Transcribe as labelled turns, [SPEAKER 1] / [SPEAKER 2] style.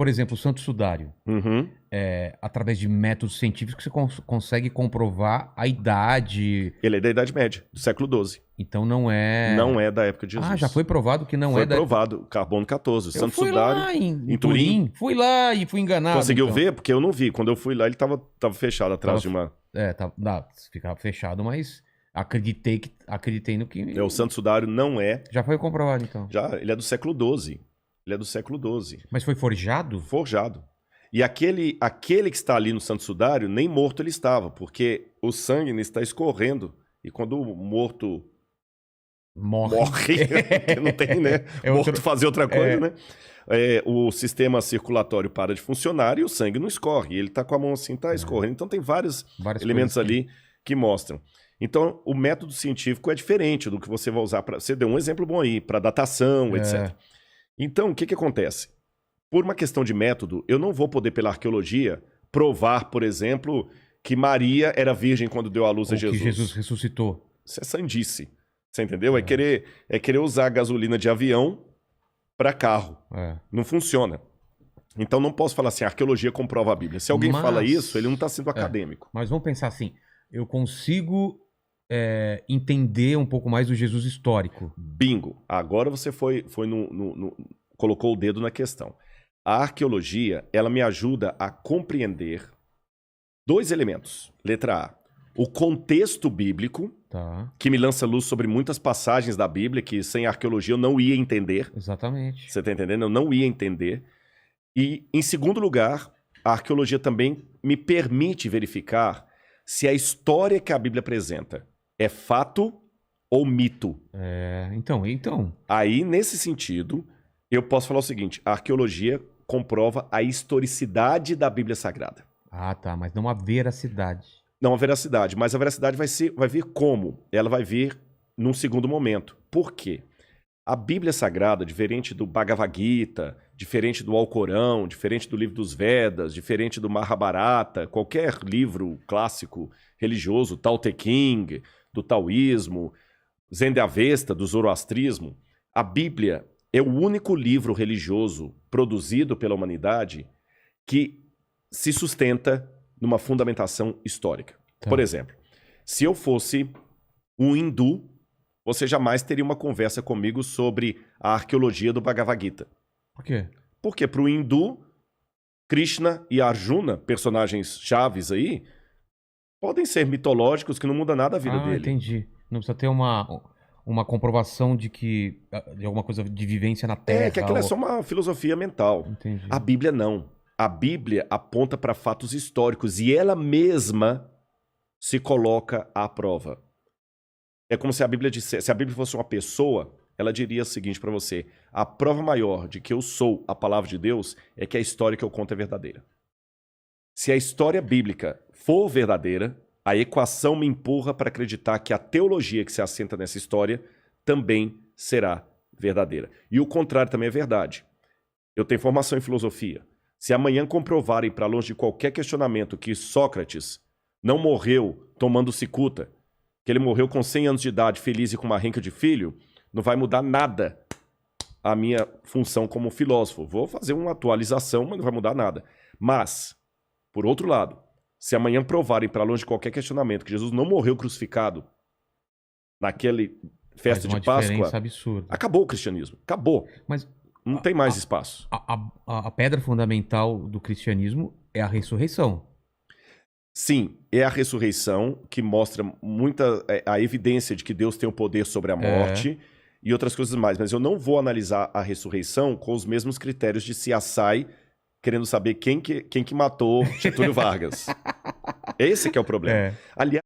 [SPEAKER 1] Por exemplo, o Santo Sudário.
[SPEAKER 2] Uhum.
[SPEAKER 1] Através de métodos científicos, você consegue comprovar a idade.
[SPEAKER 2] Ele é da Idade Média, do século XII.
[SPEAKER 1] Então não é...
[SPEAKER 2] Não é da época de Jesus.
[SPEAKER 1] Ah, já foi provado que não
[SPEAKER 2] foi
[SPEAKER 1] é da...
[SPEAKER 2] provado, carbono 14. O
[SPEAKER 1] Eu
[SPEAKER 2] Santo
[SPEAKER 1] fui
[SPEAKER 2] Sudário,
[SPEAKER 1] lá em
[SPEAKER 2] Turim.
[SPEAKER 1] Fui lá e fui enganado.
[SPEAKER 2] Conseguiu
[SPEAKER 1] então.
[SPEAKER 2] ver? Porque eu não vi. Quando eu fui lá, ele tava fechado atrás de uma...
[SPEAKER 1] Ficava fechado, mas acreditei no que...
[SPEAKER 2] O Santo Sudário não é...
[SPEAKER 1] Já foi comprovado, então.
[SPEAKER 2] Já, ele é do século XII. Ele é do século XII.
[SPEAKER 1] Mas foi forjado?
[SPEAKER 2] Forjado. E aquele que está ali no Santo Sudário, nem morto ele estava, porque o sangue está escorrendo. E quando o morto morre não tem, né? Morto fazer outra coisa, né? O sistema circulatório para de funcionar e o sangue não escorre. E ele está com a mão assim, está escorrendo. Então tem vários elementos ali que mostram. Então, o método científico é diferente do que você vai usar para... Você deu um exemplo bom aí, para datação, etc. Então, o que acontece? Por uma questão de método, eu não vou poder, pela arqueologia, provar, por exemplo, que Maria era virgem quando deu à luz a Jesus.
[SPEAKER 1] Que Jesus ressuscitou.
[SPEAKER 2] Isso é sandice. Você entendeu? É querer usar gasolina de avião para carro. Não funciona. Então, não posso falar assim, a arqueologia comprova a Bíblia. Se alguém fala isso, ele não está sendo acadêmico.
[SPEAKER 1] Mas vamos pensar assim, eu consigo... entender um pouco mais do Jesus histórico.
[SPEAKER 2] Bingo. Agora você colocou o dedo na questão. A arqueologia, ela me ajuda a compreender dois elementos. Letra A, o contexto bíblico, que me lança luz sobre muitas passagens da Bíblia que sem arqueologia eu não ia entender.
[SPEAKER 1] Exatamente.
[SPEAKER 2] Você está entendendo? Eu não ia entender. E, em segundo lugar, a arqueologia também me permite verificar se a história que a Bíblia apresenta é fato ou mito?
[SPEAKER 1] Então.
[SPEAKER 2] Aí, nesse sentido, eu posso falar o seguinte, a arqueologia comprova a historicidade da Bíblia Sagrada.
[SPEAKER 1] Ah, tá, mas não a veracidade.
[SPEAKER 2] Não a veracidade, mas a veracidade vai vir como? Ela vai vir num segundo momento. Por quê? A Bíblia Sagrada, diferente do Bhagavad Gita, diferente do Alcorão, diferente do livro dos Vedas, diferente do Mahabharata, qualquer livro clássico religioso, Tao Te Ching, do taoísmo, Zend-Avesta, do zoroastrismo, a Bíblia é o único livro religioso produzido pela humanidade que se sustenta numa fundamentação histórica. Por exemplo, se eu fosse um hindu, você jamais teria uma conversa comigo sobre a arqueologia do Bhagavad Gita.
[SPEAKER 1] Por quê?
[SPEAKER 2] Porque para o hindu, Krishna e Arjuna, personagens chaves aí, podem ser mitológicos que não muda nada a vida dele.
[SPEAKER 1] Entendi. Não precisa ter uma comprovação de alguma coisa de vivência na Terra.
[SPEAKER 2] Que aquilo é só uma filosofia mental.
[SPEAKER 1] Entendi.
[SPEAKER 2] A Bíblia não. A Bíblia aponta para fatos históricos e ela mesma se coloca à prova. É como se a Bíblia dissesse, se a Bíblia fosse uma pessoa, ela diria o seguinte para você: a prova maior de que eu sou a palavra de Deus é que a história que eu conto é verdadeira. Se a história bíblica for verdadeira, a equação me empurra para acreditar que a teologia que se assenta nessa história também será verdadeira. E o contrário também é verdade. Eu tenho formação em filosofia. Se amanhã comprovarem, para longe de qualquer questionamento, que Sócrates não morreu tomando cicuta, que ele morreu com 100 anos de idade, feliz e com uma renca de filho, não vai mudar nada a minha função como filósofo. Vou fazer uma atualização, mas não vai mudar nada. Mas, por outro lado, se amanhã provarem, para longe de qualquer questionamento, que Jesus não morreu crucificado naquele festa de Páscoa,
[SPEAKER 1] absurda.
[SPEAKER 2] Acabou o cristianismo. Acabou.
[SPEAKER 1] Mas
[SPEAKER 2] não tem mais espaço.
[SPEAKER 1] A pedra fundamental do cristianismo é a ressurreição.
[SPEAKER 2] Sim, é a ressurreição que mostra a evidência de que Deus tem o poder sobre a morte e outras coisas mais. Mas eu não vou analisar a ressurreição com os mesmos critérios de CSI, querendo saber quem que matou Getúlio Vargas. Esse que é o problema. Aliás,